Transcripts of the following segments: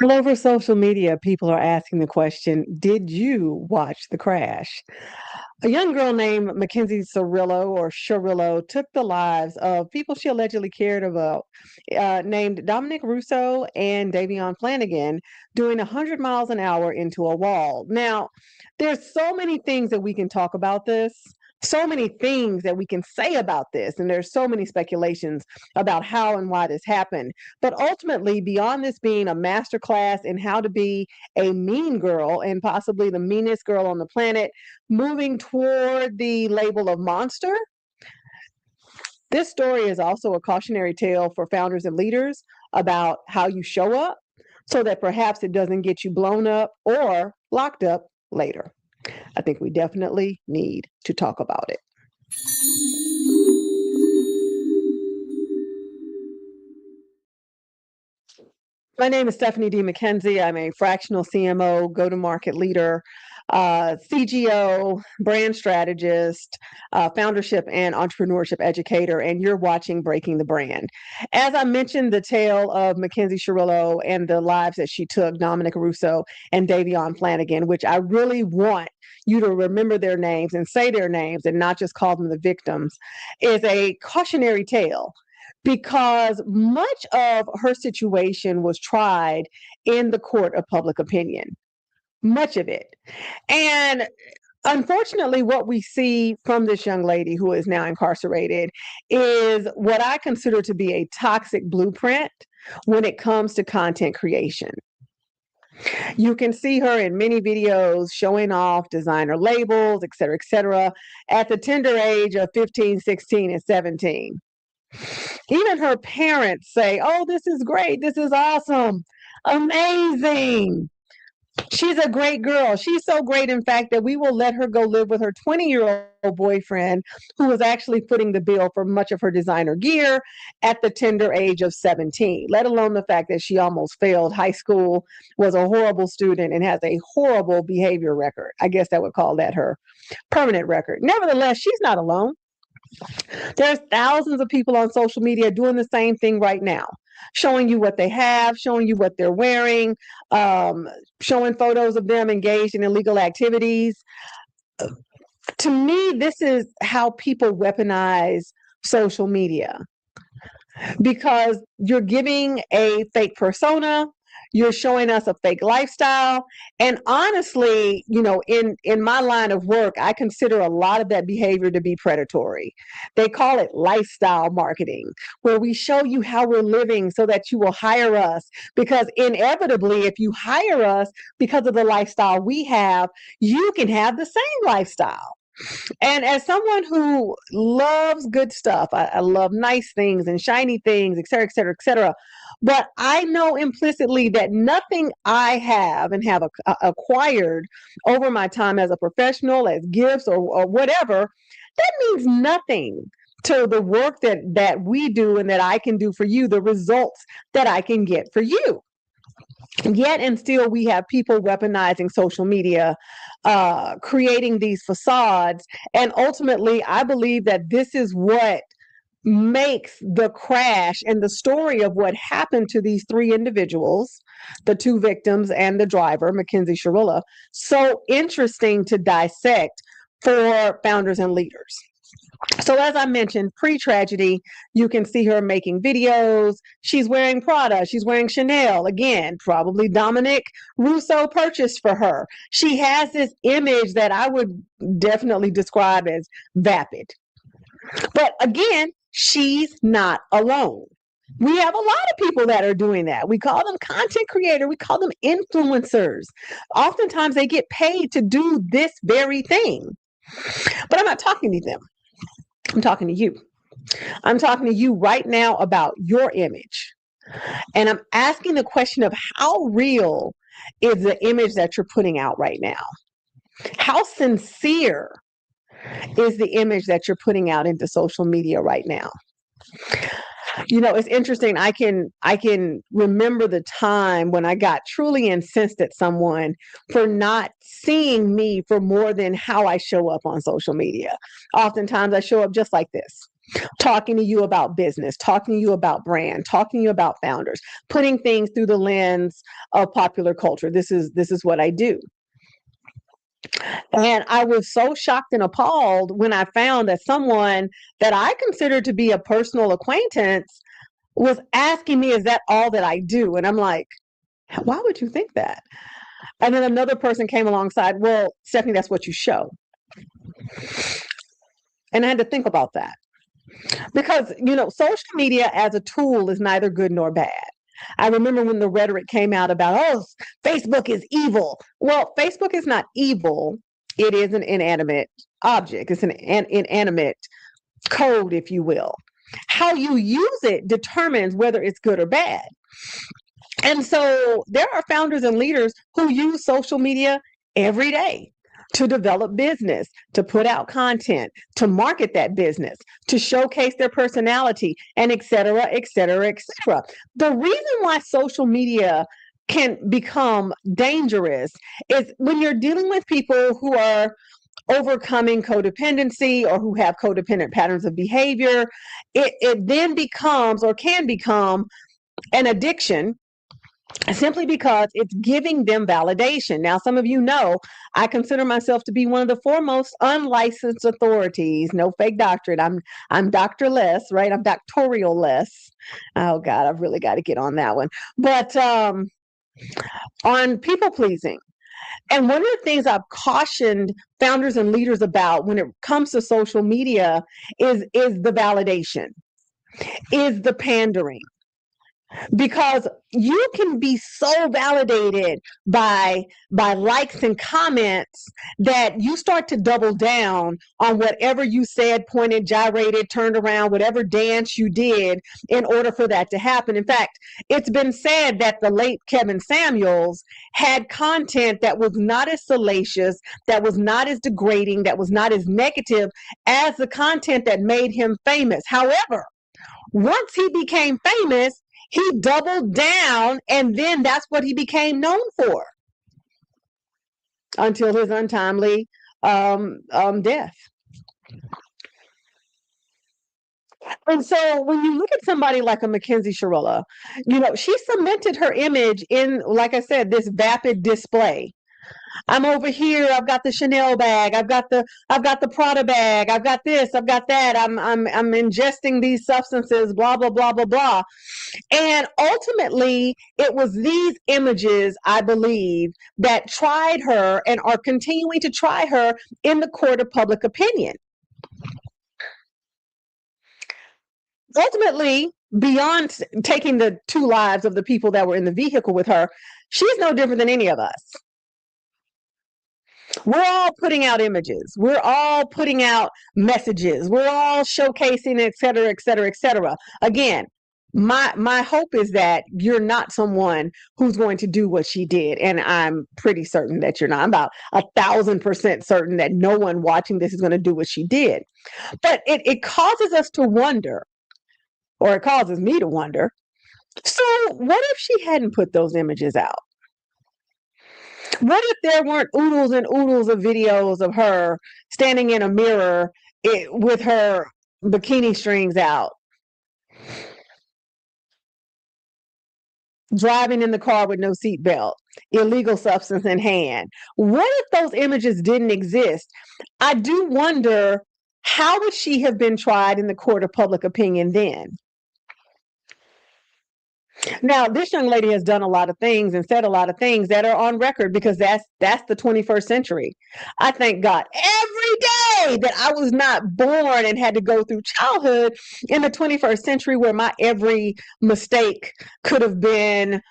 All over social media, people are asking the question, did you watch the crash? A young girl named Mackenzie Cirillo or Shirillo took the lives of people she allegedly cared about, named Dominic Russo and Davion Flanagan, doing 100 miles an hour into a wall. Now, there's so many things that we can talk about this. So many things that we can say about this, and there's so many speculations about how and why this happened. But ultimately, beyond this being a masterclass in how to be a mean girl and possibly the meanest girl on the planet, moving toward the label of monster, this story is also a cautionary tale for founders and leaders about how you show up so that perhaps it doesn't get you blown up or locked up later. I think we definitely need to talk about it. My name is Stephanie D. Mackenzie. I'm a fractional CMO, go to market leader, CGO, brand strategist, foundership and entrepreneurship educator, and you're watching Breaking the Brand. As I mentioned, the tale of Mackenzie Shirilla and the lives that she took, Dominic Russo and Davion Flanagan, which I really want you to remember their names and say their names and not just call them the victims, is a cautionary tale because much of her situation was tried in the court of public opinion, much of it. And unfortunately, what we see from this young lady who is now incarcerated is what I consider to be a toxic blueprint when it comes to content creation. You can see her in many videos showing off designer labels, et cetera, at the tender age of 15, 16, and 17. Even her parents say, "Oh, this is great. This is awesome. Amazing. She's a great girl. She's so great, in fact, that we will let her go live with her 20-year-old boyfriend, who was actually footing the bill for much of her designer gear at the tender age of 17, let alone the fact that she almost failed high school, was a horrible student, and has a horrible behavior record. I guess I would call that her permanent record. Nevertheless, she's not alone. There's thousands of people on social media doing the same thing right now, showing you what they have, showing you what they're wearing, showing photos of them engaged in illegal activities. To me, this is how people weaponize social media because you're giving a fake persona, you're showing us a fake lifestyle, and honestly, in my line of work, I consider a lot of that behavior to be predatory. They call it lifestyle marketing, where we show you how we're living so that you will hire us, because inevitably, if you hire us because of the lifestyle we have, you can have the same lifestyle. And as someone who loves good stuff, I love nice things and shiny things, et cetera, et cetera, et cetera. But I know implicitly that nothing I have and have acquired over my time as a professional, as gifts or whatever, that means nothing to the work that we do and that I can do for you, the results that I can get for you. Yet and still, we have people weaponizing social media, creating these facades. And ultimately, I believe that this is what makes the crash and the story of what happened to these three individuals, the two victims and the driver, Mackenzie Shirilla, so interesting to dissect for founders and leaders. So as I mentioned, pre-tragedy, you can see her making videos. She's wearing Prada. She's wearing Chanel. Again, probably Dominic Russo purchased for her. She has this image that I would definitely describe as vapid. But again, she's not alone. We have a lot of people that are doing that. We call them content creator. We call them influencers. Oftentimes they get paid to do this very thing. But I'm not talking to them. I'm talking to you. I'm talking to you right now about your image. And I'm asking the question of how real is the image that you're putting out right now? How sincere is the image that you're putting out into social media right now? It's interesting. I can remember the time when I got truly incensed at someone for not seeing me for more than how I show up on social media. Oftentimes I show up just like this. talking to you about business, talking to you about brand, talking to you about founders, putting things through the lens of popular culture. This is what I do. And I was so shocked and appalled when I found that someone that I considered to be a personal acquaintance was asking me, is that all that I do? And I'm like, why would you think that? And then another person came alongside, well, Stephanie, that's what you show. And I had to think about that because, social media as a tool is neither good nor bad. I remember when the rhetoric came out about, oh, Facebook is evil. Well, Facebook is not evil. It is an inanimate object. It's an inanimate code, if you will. How you use it determines whether it's good or bad. And so there are founders and leaders who use social media every day to develop business, to put out content, to market that business, to showcase their personality, and et cetera, et cetera, et cetera. The reason why social media can become dangerous is when you're dealing with people who are overcoming codependency or who have codependent patterns of behavior, it then becomes or can become an addiction simply because it's giving them validation. Now, some of you know, I consider myself to be one of the foremost unlicensed authorities. No fake doctorate. I'm doctor-less, right? I'm doctoral-less. Oh God, I've really got to get on that one. But on people pleasing. And one of the things I've cautioned founders and leaders about when it comes to social media is the validation, is the pandering. Because you can be so validated by likes and comments that you start to double down on whatever you said, pointed, gyrated, turned around, whatever dance you did in order for that to happen. In fact, it's been said that the late Kevin Samuels had content that was not as salacious, that was not as degrading, that was not as negative as the content that made him famous. However, once he became famous, he doubled down, and then that's what he became known for until his untimely death. And so when you look at somebody like a Mackenzie Shirilla, she cemented her image in, like I said, this vapid display. I'm over here. I've got the Chanel bag. I've got the Prada bag. I've got this. I've got that. I'm ingesting these substances. Blah blah blah blah blah. And ultimately, it was these images, I believe, that tried her and are continuing to try her in the court of public opinion. Ultimately, beyond taking the 2 lives of the people that were in the vehicle with her, she's no different than any of us. We're all putting out images. We're all putting out messages. We're all showcasing, et cetera, et cetera, et cetera. Again, my hope is that you're not someone who's going to do what she did. And I'm pretty certain that you're not. I'm about 1,000% certain that no one watching this is going to do what she did. But it causes us to wonder, or it causes me to wonder, so what if she hadn't put those images out? What if there weren't oodles and oodles of videos of her standing in a mirror with her bikini strings out, driving in the car with no seatbelt, illegal substance in hand? What if those images didn't exist? I do wonder, how would she have been tried in the court of public opinion then? Now, this young lady has done a lot of things and said a lot of things that are on record, because that's the 21st century. I thank God every day that I was not born and had to go through childhood in the 21st century, where my every mistake could have been,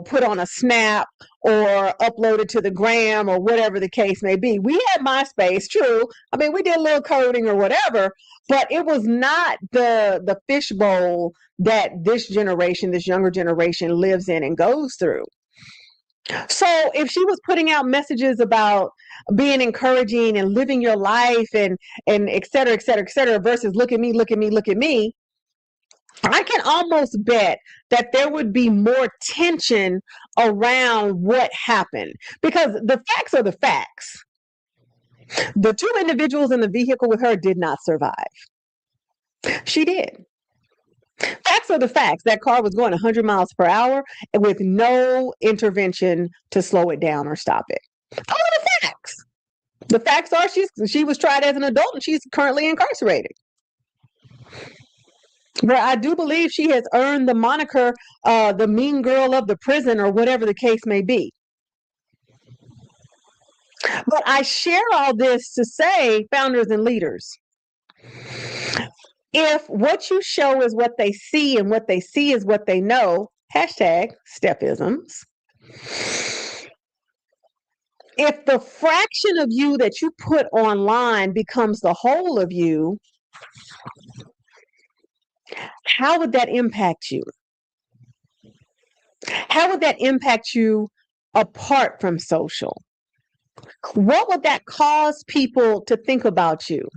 put on a snap or uploaded to the gram or whatever the case may be. We had MySpace, true. I mean, we did a little coding or whatever, but it was not the fishbowl that this generation, this younger generation, lives in and goes through. So if she was putting out messages about being encouraging and living your life and et cetera, et cetera, et cetera, versus look at me, look at me, look at me, I can almost bet that there would be more tension around what happened, because the facts are the facts. The 2 individuals in the vehicle with her did not survive. She did. Facts are the facts. That car was going 100 miles per hour with no intervention to slow it down or stop it. Those are the facts. The facts are she was tried as an adult and she's currently incarcerated. Where I do believe she has earned the moniker, the mean girl of the prison, or whatever the case may be. But I share all this to say, founders and leaders, if what you show is what they see and what they see is what they know, hashtag stephisms. If the fraction of you that you put online becomes the whole of you, how would that impact you? How would that impact you apart from social? What would that cause people to think about you?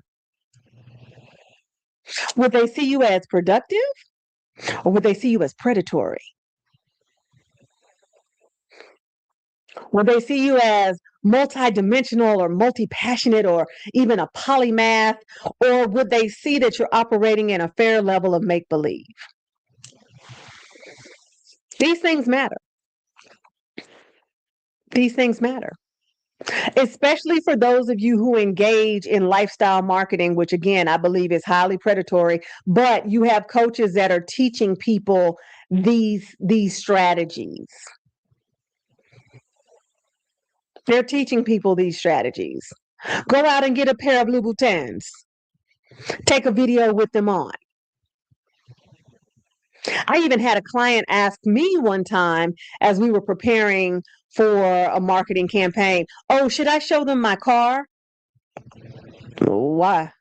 Would they see you as productive or would they see you as predatory? Would they see you as multidimensional or multi-passionate or even a polymath? Or would they see that you're operating in a fair level of make-believe? These things matter. These things matter. Especially for those of you who engage in lifestyle marketing, which again, I believe is highly predatory, but you have coaches that are teaching people these strategies. They're teaching people these strategies. Go out and get a pair of Louboutins. Take a video with them on. I even had a client ask me one time as we were preparing for a marketing campaign, oh, should I show them my car? Why?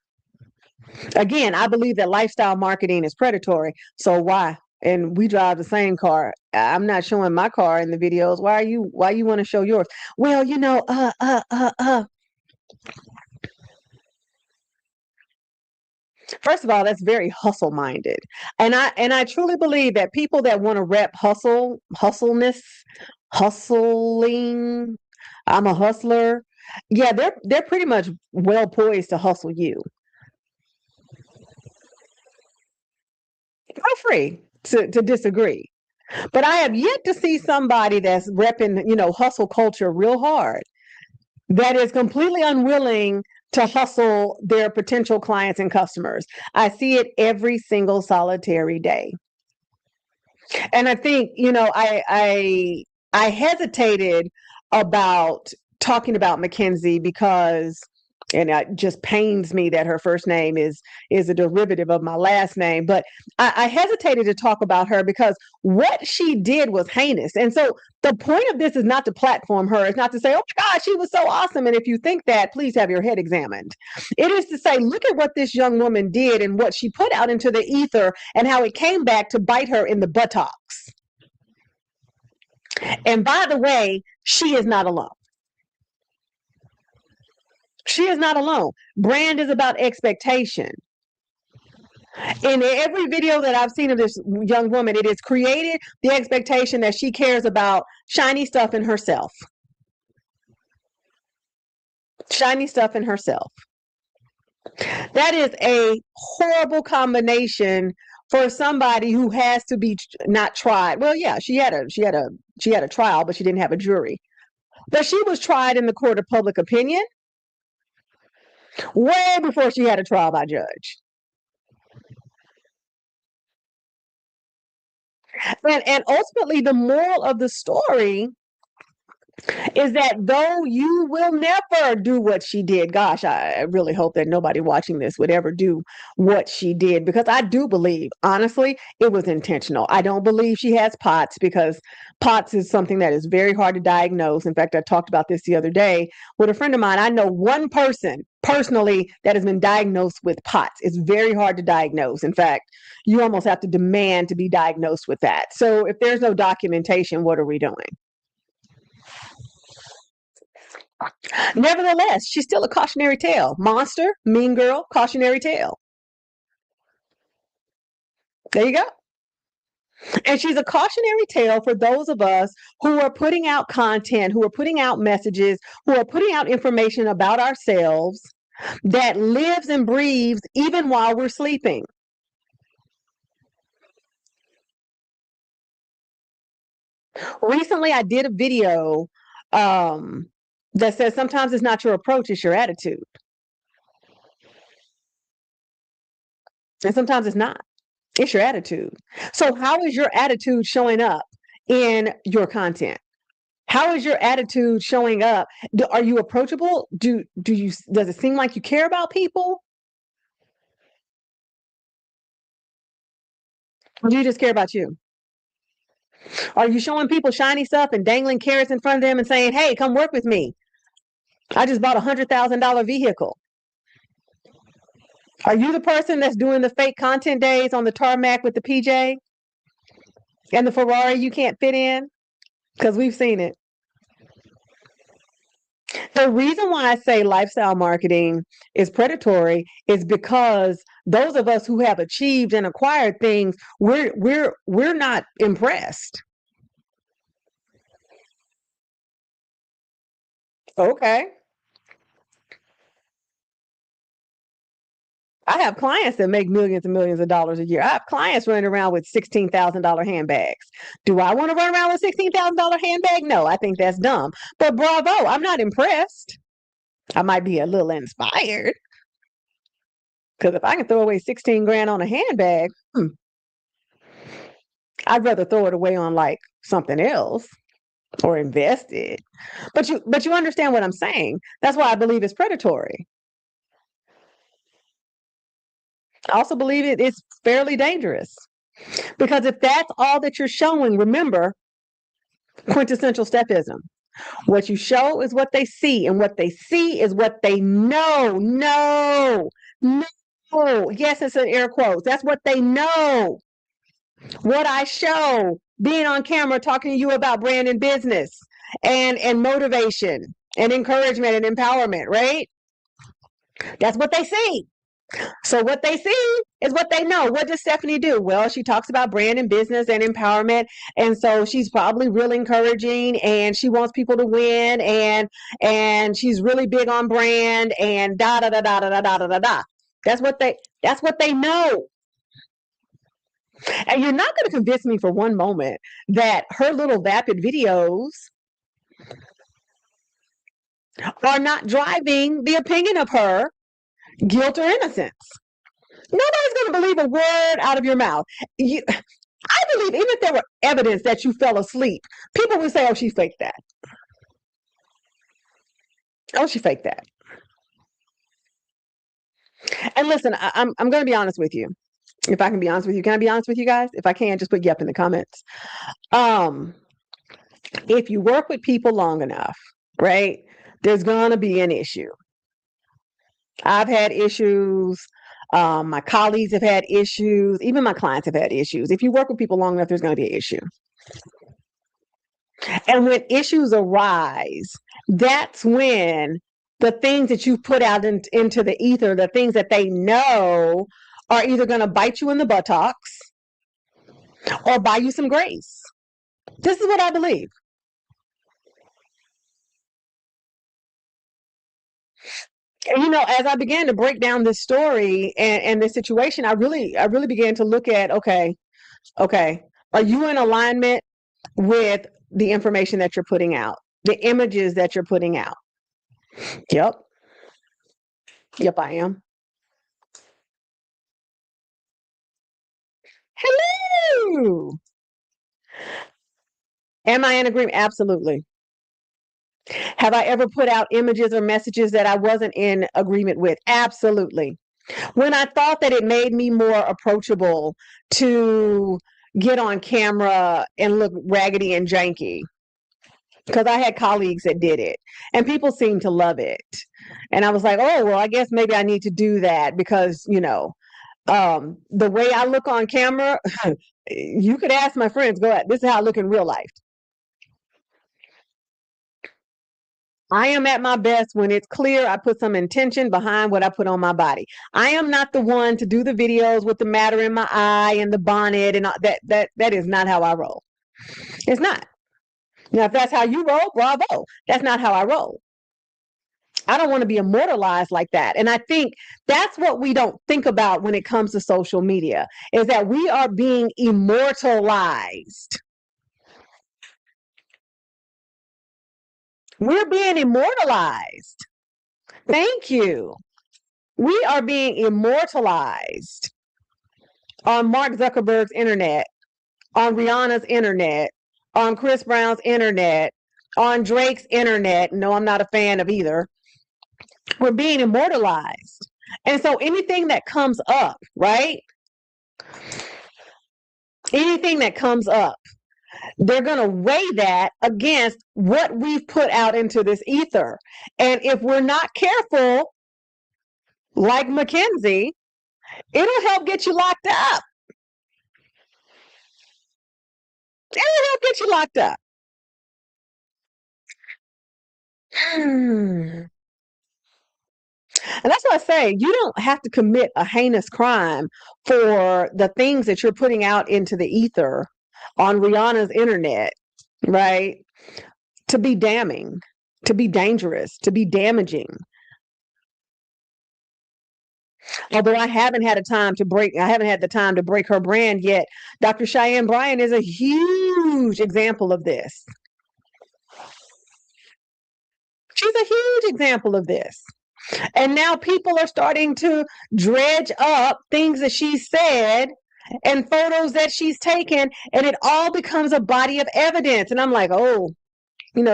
Again, I believe that lifestyle marketing is predatory. So why? And we drive the same car. I'm not showing my car in the videos. Why you want to show yours? Well, First of all, that's very hustle minded. And I truly believe that people that want to rep hustleness, hustling, I'm a hustler. Yeah, they're pretty much well poised to hustle you. Feel free to disagree. But I have yet to see somebody that's repping, hustle culture real hard that is completely unwilling to hustle their potential clients and customers. I see it every single solitary day. And I think, I hesitated about talking about Mackenzie because and it just pains me that her first name is a derivative of my last name. But I hesitated to talk about her because what she did was heinous. And so the point of this is not to platform her. It's not to say, oh my God, she was so awesome. And if you think that, please have your head examined. It is to say, look at what this young woman did and what she put out into the ether and how it came back to bite her in the buttocks. And by the way, she is not alone. She is not alone. Brand is about expectation. In every video that I've seen of this young woman, it has created the expectation that she cares about shiny stuff in herself. Shiny stuff in herself. That is a horrible combination for somebody who has to be not tried. Well, yeah, she had a trial, but she didn't have a jury. But she was tried in the court of public opinion way before she had a trial by judge. And ultimately, the moral of the story is that though you will never do what she did, gosh, I really hope that nobody watching this would ever do what she did, because I do believe, honestly, it was intentional. I don't believe she has POTS because POTS is something that is very hard to diagnose. In fact, I talked about this the other day with a friend of mine. I know one person personally that has been diagnosed with POTS. It's very hard to diagnose. In fact, you almost have to demand to be diagnosed with that. So if there's no documentation, what are we doing? Nevertheless, she's still a cautionary tale. Monster, mean girl, cautionary tale. There you go. And she's a cautionary tale for those of us who are putting out content, who are putting out messages, who are putting out information about ourselves that lives and breathes even while we're sleeping. Recently, I did a video um, that says sometimes it's not your approach, it's your attitude. And sometimes it's not. It's your attitude. So, how is your attitude showing up in your content? How is your attitude showing up? Are you approachable? Do you does it seem like you care about people? Or do you just care about you? Are you showing people shiny stuff and dangling carrots in front of them and saying, "Hey, come work with me. I just bought $100,000 vehicle." Are you the person that's doing the fake content days on the tarmac with the PJ and the Ferrari you can't fit in? Because we've seen it. The reason why I say lifestyle marketing is predatory is because those of us who have achieved and acquired things, we're not impressed. Okay. I have clients that make millions and millions of dollars a year. I have clients running around with $16,000 handbags. Do I want to run around with $16,000 handbag? No, I think that's dumb. But bravo, I'm not impressed. I might be a little inspired because if I can throw away 16 grand on a handbag, I'd rather throw it away on like something else or invest it. But you understand what I'm saying. That's why I believe it's predatory. I also believe it's fairly dangerous because if that's all that you're showing, remember quintessential steppism. What you show is what they see, and what they see is what they know. No, no. Yes, it's in air quotes. That's what they know. What I show, being on camera talking to you about brand and business and motivation and encouragement and empowerment, right? That's what they see. So what they see is what they know. What does Stephanie do? Well, she talks about brand and business and empowerment, and so she's probably real encouraging, and she wants people to win, and she's really big on brand, and da da da da da da da da da. That's what they know. And you're not going to convince me for one moment that her little vapid videos are not driving the opinion of her guilt or innocence. Nobody's going to believe a word out of your mouth. I believe even if there were evidence that you fell asleep, people would say, "Oh, she faked that. Oh, she faked that." And listen, I'm going to be honest with you. If I can be honest with you, can I be honest with you guys? If I can, just put yep in the comments. Um, if you work with people long enough, right, there's going to be an issue. I've had issues. My colleagues have had issues. Even my clients have had issues. If you work with people long enough, there's going to be an issue. And when issues arise, that's when the things that you put out into the ether, the things that they know, are either going to bite you in the buttocks or buy you some grace. This is what I believe. And as I began to break down this story and this situation, I really began to look at, okay, are you in alignment with the information that you're putting out, the images that you're putting out? Yep. Yep, I am. Hello. Am I in agreement? Absolutely. Have I ever put out images or messages that I wasn't in agreement with? Absolutely. When I thought that it made me more approachable to get on camera and look raggedy and janky, because I had colleagues that did it and people seemed to love it. And I was like, oh, well, I guess maybe I need to do that because, the way I look on camera, you could ask my friends, go ahead. This is how I look in real life. I am at my best when it's clear I put some intention behind what I put on my body. I am not the one to do the videos with the matter in my eye and the bonnet and all, that is not how I roll. It's not. Now, if that's how you roll, bravo. That's not how I roll. I don't want to be immortalized like that. And I think that's what we don't think about when it comes to social media is that we are being immortalized. We're being immortalized. Thank you. We are being immortalized on Mark Zuckerberg's internet, on Rihanna's internet, on Chris Brown's internet, on Drake's internet. No, I'm not a fan of either. We're being immortalized. And so anything that comes up, right? Anything that comes up, they're going to weigh that against what we've put out into this ether. And if we're not careful, like Mackenzie, it'll help get you locked up. It'll help get you locked up. And that's what I say. You don't have to commit a heinous crime for the things that you're putting out into the ether on Rihanna's internet, right? To be damning, to be dangerous, to be damaging. Although I haven't had the time to break her brand yet. Dr. Cheyenne Bryan is a huge example of this. She's a huge example of this. And now people are starting to dredge up things that she said and photos that she's taken, and it all becomes a body of evidence. And I'm like, oh,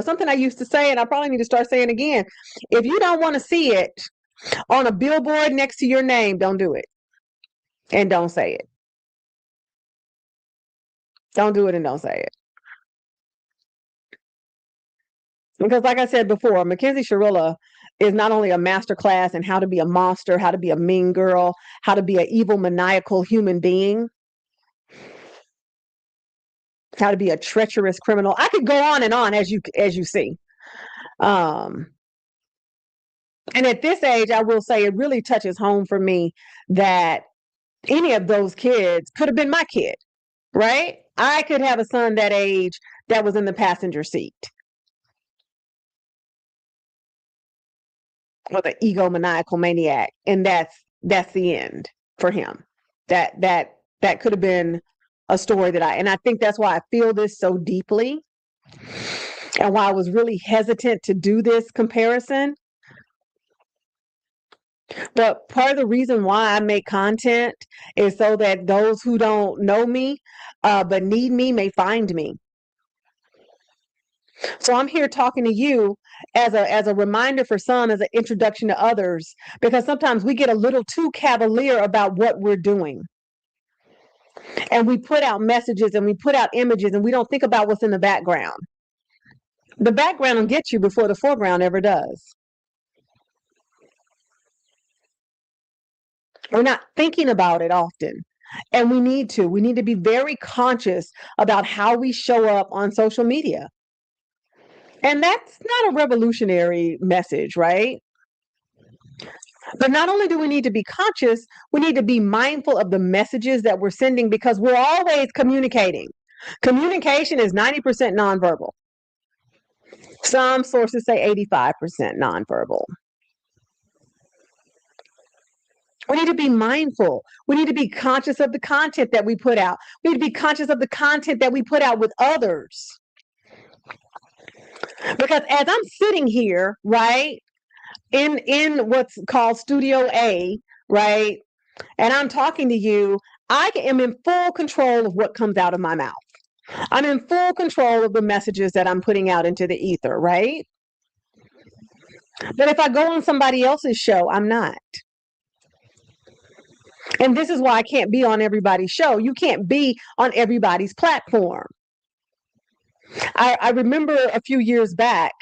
something I used to say, and I probably need to start saying again. If you don't want to see it on a billboard next to your name, don't do it. And don't say it. Don't do it and don't say it. Because like I said before, Mackenzie Shirilla is not only a master class in how to be a monster, how to be a mean girl, how to be an evil, maniacal human being, how to be a treacherous criminal. I could go on and on as you see. And at this age, I will say it really touches home for me that any of those kids could have been my kid, right? I could have a son that age that was in the passenger seat with an egomaniacal maniac, and that's the end for him. That could have been a story and I think that's why I feel this so deeply, and why I was really hesitant to do this comparison. But part of the reason why I make content is so that those who don't know me but need me may find me. So I'm here talking to you as a reminder for some, as an introduction to others, because sometimes we get a little too cavalier about what we're doing. And we put out messages and we put out images and we don't think about what's in the background. The background will get you before the foreground ever does. We're not thinking about it often. And we need to. We need to be very conscious about how we show up on social media. And that's not a revolutionary message, right? But not only do we need to be conscious, we need to be mindful of the messages that we're sending, because we're always communicating. Communication is 90% nonverbal. Some sources say 85% nonverbal. We need to be mindful. We need to be conscious of the content that we put out. We need to be conscious of the content that we put out with others. Because as I'm sitting here, right, in what's called Studio A, right, and I'm talking to you, I am in full control of what comes out of my mouth. I'm in full control of the messages that I'm putting out into the ether, right? But if I go on somebody else's show, I'm not. And this is why I can't be on everybody's show. You can't be on everybody's platform. I remember a few years back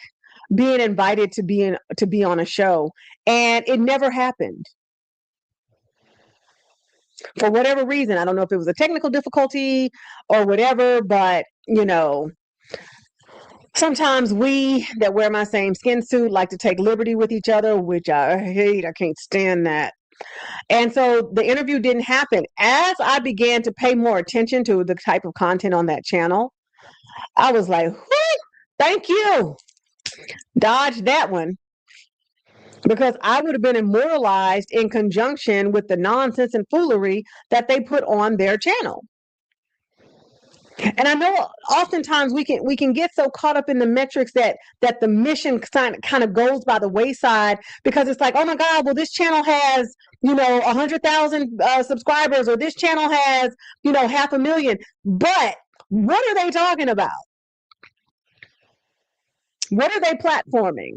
being invited to be on a show, and it never happened. For whatever reason, I don't know if it was a technical difficulty or whatever, but sometimes we that wear my same skin suit like to take liberty with each other, which I hate. I can't stand that. And so the interview didn't happen. As I began to pay more attention to the type of content on that channel, I was like, thank you. Dodge that one. Because I would have been immortalized in conjunction with the nonsense and foolery that they put on their channel. And I know oftentimes we can get so caught up in the metrics that the mission kind of goes by the wayside, because it's like, oh my God, well, this channel has 100,000 subscribers, or this channel has 500,000. But what are they talking about? What are they platforming?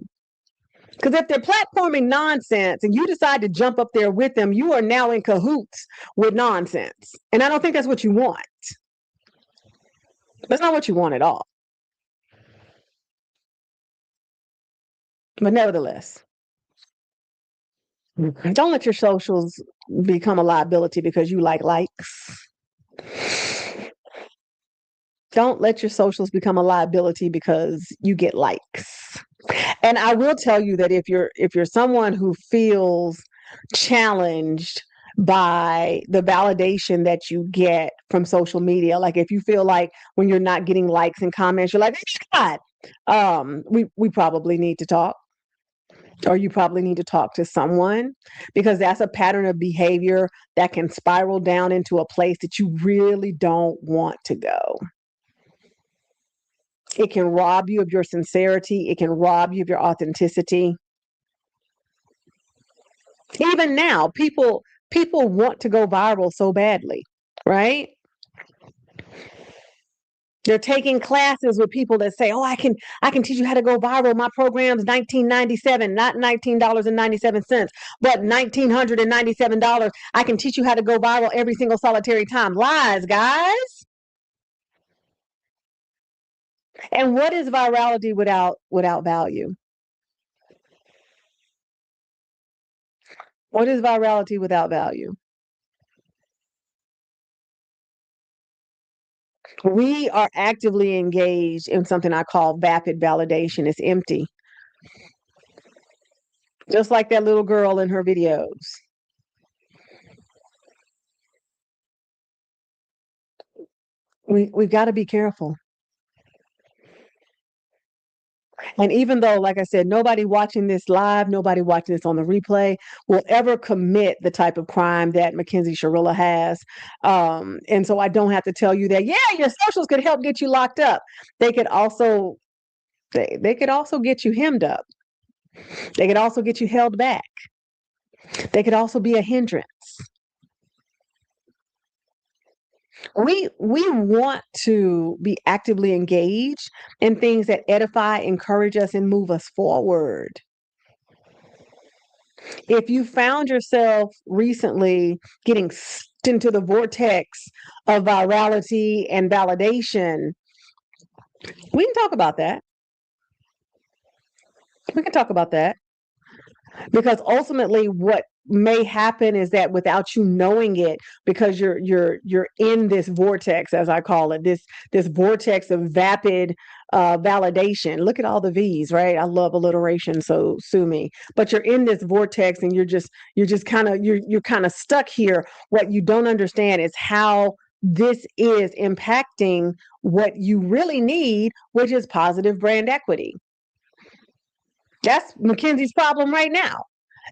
Because if they're platforming nonsense and you decide to jump up there with them, you are now in cahoots with nonsense. And I don't think that's what you want. That's not what you want at all. But nevertheless, don't let your socials become a liability because you like likes. Don't let your socials become a liability because you get likes. And I will tell you that if you're someone who feels challenged by the validation that you get from social media, like if you feel like when you're not getting likes and comments, you're like, God, we probably need to talk, or you probably need to talk to someone, because that's a pattern of behavior that can spiral down into a place that you really don't want to go. It can rob you of your sincerity. It can rob you of your authenticity. Even now, people want to go viral so badly, right? They're taking classes with people that say, "Oh, I can teach you how to go viral. My program's 1997, not $19.97, but $1,997. I can teach you how to go viral every single solitary time." Lies, guys. And what is virality without value? What is virality without value? We are actively engaged in something I call vapid validation. It's empty. Just like that little girl in her videos. We've got to be careful. And even though, like I said, nobody watching this live, nobody watching this on the replay will ever commit the type of crime that Mackenzie Shirilla has. And so I don't have to tell you that, yeah, your socials could help get you locked up. They could also they could also get you hemmed up. They could also get you held back. They could also be a hindrance. We want to be actively engaged in things that edify, encourage us, and move us forward. If you found yourself recently getting sucked into the vortex of virality and validation, we can talk about that. We can talk about that. Because ultimately what may happen is that without you knowing it, because you're in this vortex, as I call it, this vortex of vapid validation. Look at all the V's, right? I love alliteration, so sue me. But you're in this vortex and you're kind of stuck here. What you don't understand is how this is impacting what you really need, which is positive brand equity. That's Mackenzie's problem right now,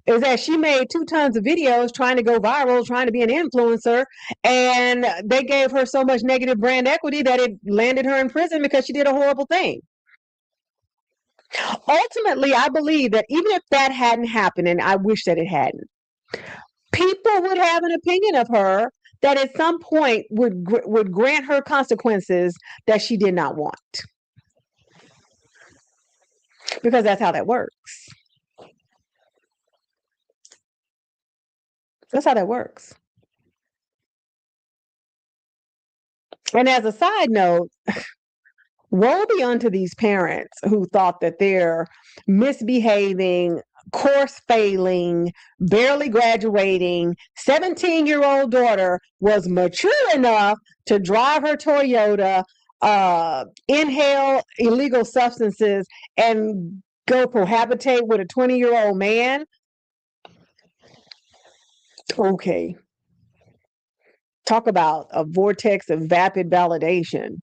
is that she made 2 tons of videos trying to go viral, trying to be an influencer, and they gave her so much negative brand equity that it landed her in prison because she did a horrible thing. Ultimately, I believe that even if that hadn't happened, and I wish that it hadn't, people would have an opinion of her that at some point would grant her consequences that she did not want, because that's how that works. That's how that works. And as a side note, woe be unto these parents who thought that their misbehaving, course failing, barely graduating 17-year-old daughter was mature enough to drive her Toyota, inhale illegal substances, and go cohabitate with a 20-year-old man. Okay. Talk about a vortex of vapid validation.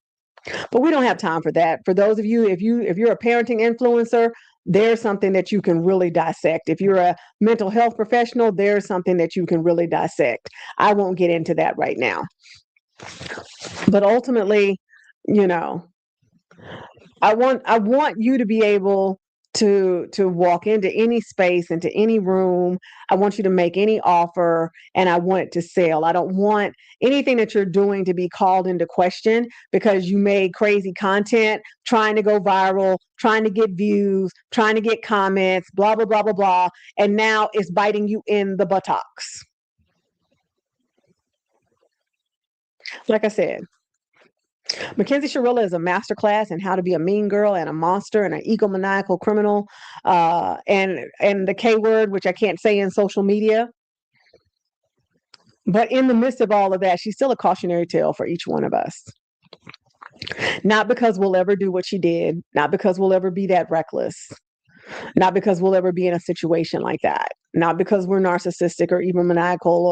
But we don't have time for that. For those of you, if you're a parenting influencer, there's something that you can really dissect. If you're a mental health professional, there's something that you can really dissect. I won't get into that right now. But ultimately, you know. I want you to be able to walk into any space, into any room. I want you to make any offer, and I want it to sell. I don't want anything that you're doing to be called into question because you made crazy content, trying to go viral, trying to get views, trying to get comments, blah blah blah blah blah, and now it's biting you in the buttocks. Like I said, Mackenzie Shirilla is a masterclass in how to be a mean girl and a monster and an egomaniacal criminal, and the K word, which I can't say in social media. But in the midst of all of that, she's still a cautionary tale for each one of us. Not because we'll ever do what she did, not because we'll ever be that reckless, not because we'll ever be in a situation like that, not because we're narcissistic or even maniacal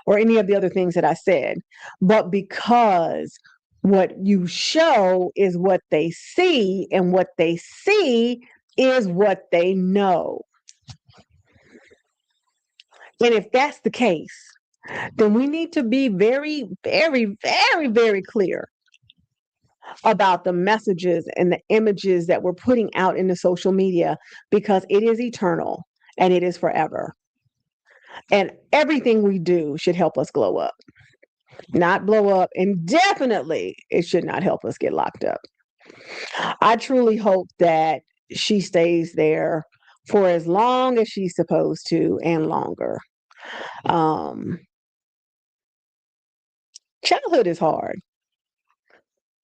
or any of the other things that I said, but because what you show is what they see, and what they see is what they know. And if that's the case, then we need to be very, very, very, very clear about the messages and the images that we're putting out into social media, because it is eternal and it is forever. And everything we do should help us glow up, not blow up. And definitely, it should not help us get locked up. I truly hope that she stays there for as long as she's supposed to and longer. Um, Childhood is hard.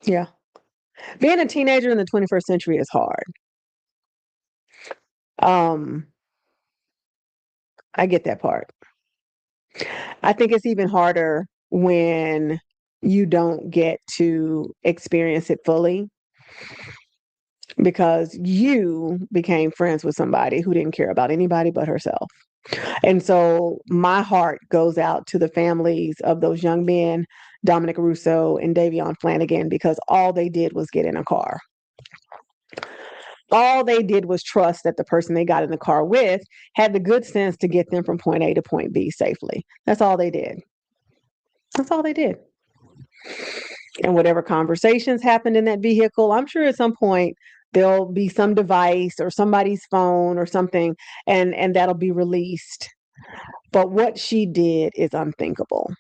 Yeah. Being a teenager in the 21st century is hard. Um, I get that part. I think it's even harder when you don't get to experience it fully because you became friends with somebody who didn't care about anybody but herself. And so my heart goes out to the families of those young men, Dominic Russo and Davion Flanagan, because all they did was get in a car. All they did was trust that the person they got in the car with had the good sense to get them from point A to point B safely. That's all they did. That's all they did. And whatever conversations happened in that vehicle, I'm sure at some point there'll be some device or somebody's phone or something, and that'll be released. But what she did is unthinkable.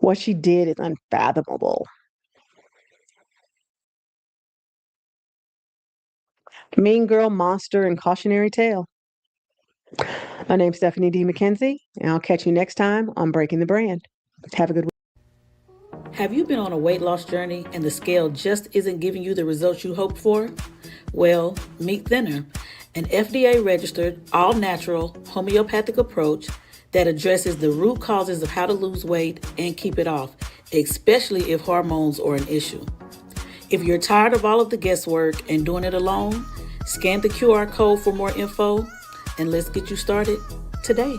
What she did is unfathomable. Mean girl, monster, and cautionary tale. My name's Stephanie D. Mackenzie, and I'll catch you next time on Breaking the Brand. Have a good week. Have you been on a weight loss journey and the scale just isn't giving you the results you hoped for? Well, meet Thinner, an FDA-registered, all-natural, homeopathic approach that addresses the root causes of how to lose weight and keep it off, especially if hormones are an issue. If you're tired of all of the guesswork and doing it alone, scan the QR code for more info, and let's get you started today.